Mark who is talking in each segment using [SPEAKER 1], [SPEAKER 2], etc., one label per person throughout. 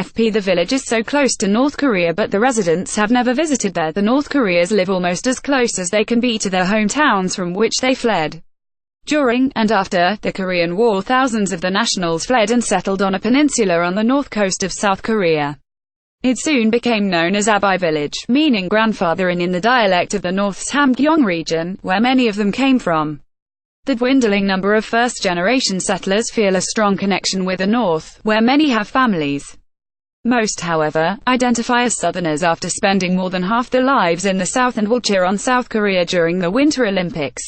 [SPEAKER 1] AFP. The village is so close to North Korea, but the residents have never visited there. The North Koreans live almost as close as they can be to their hometowns from which they fled. During and after the Korean War, thousands of the nationals fled and settled on a peninsula on the north coast of South Korea. It soon became known as Abai village, meaning grandfather in the dialect of the North's Hamgyong region, where many of them came from. The dwindling number of first-generation settlers feel a strong connection with the North, where many have families. Most, however, identify as Southerners after spending more than half their lives in the South and will cheer on South Korea during the Winter Olympics.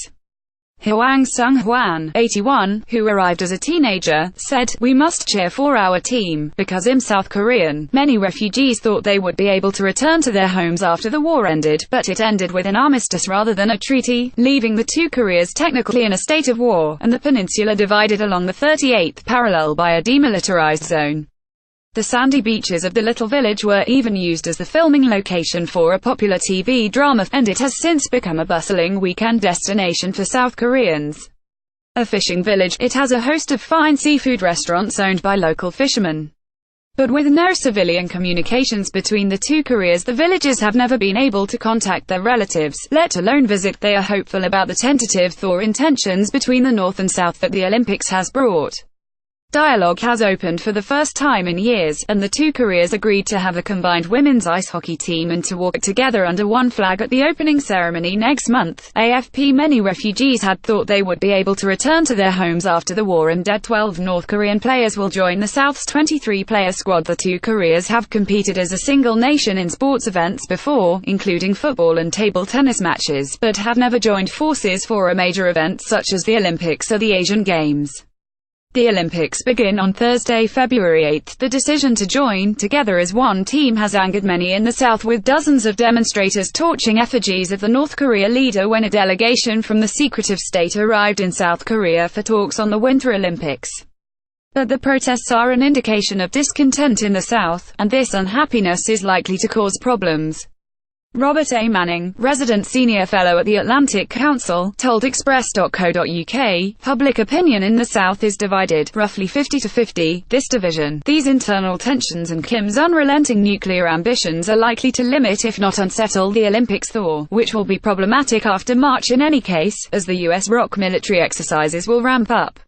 [SPEAKER 1] Hwang Seung-Hwan, 81, who arrived as a teenager, said, "We must cheer for our team, because I'm South Korean." Many refugees thought they would be able to return to their homes after the war ended, but it ended with an armistice rather than a treaty, leaving the two Koreas technically in a state of war, and the peninsula divided along the 38th parallel by a demilitarized zone. The sandy beaches of the little village were even used as the filming location for a popular TV drama, and it has since become a bustling weekend destination for South Koreans. A fishing village, it has a host of fine seafood restaurants owned by local fishermen. But with no civilian communications between the two Koreas, the villagers have never been able to contact their relatives, let alone visit. They are hopeful about the tentative thaw in tensions between the North and South that the Olympics has brought. Dialogue has opened for the first time in years, and the two Koreas agreed to have a combined women's ice hockey team and to walk together under one flag at the opening ceremony next month. AFP. Many refugees had thought they would be able to return to their homes after the war, and 12 North Korean players will join the South's 23-player squad. The two Koreas have competed as a single nation in sports events before, including football and table tennis matches, but have never joined forces for a major event such as the Olympics or the Asian Games. The Olympics begin on Thursday, February 8. The decision to join together as one team has angered many in the South, with dozens of demonstrators torching effigies of the North Korea leader when a delegation from the secretive state arrived in South Korea for talks on the Winter Olympics. But the protests are an indication of discontent in the South, and this unhappiness is likely to cause problems. Robert A. Manning, resident senior fellow at the Atlantic Council, told Express.co.uk, "Public opinion in the South is divided, roughly 50-50. This division, these internal tensions and Kim's unrelenting nuclear ambitions are likely to limit if not unsettle the Olympics thaw, which will be problematic after March in any case, as the US ROK military exercises will ramp up."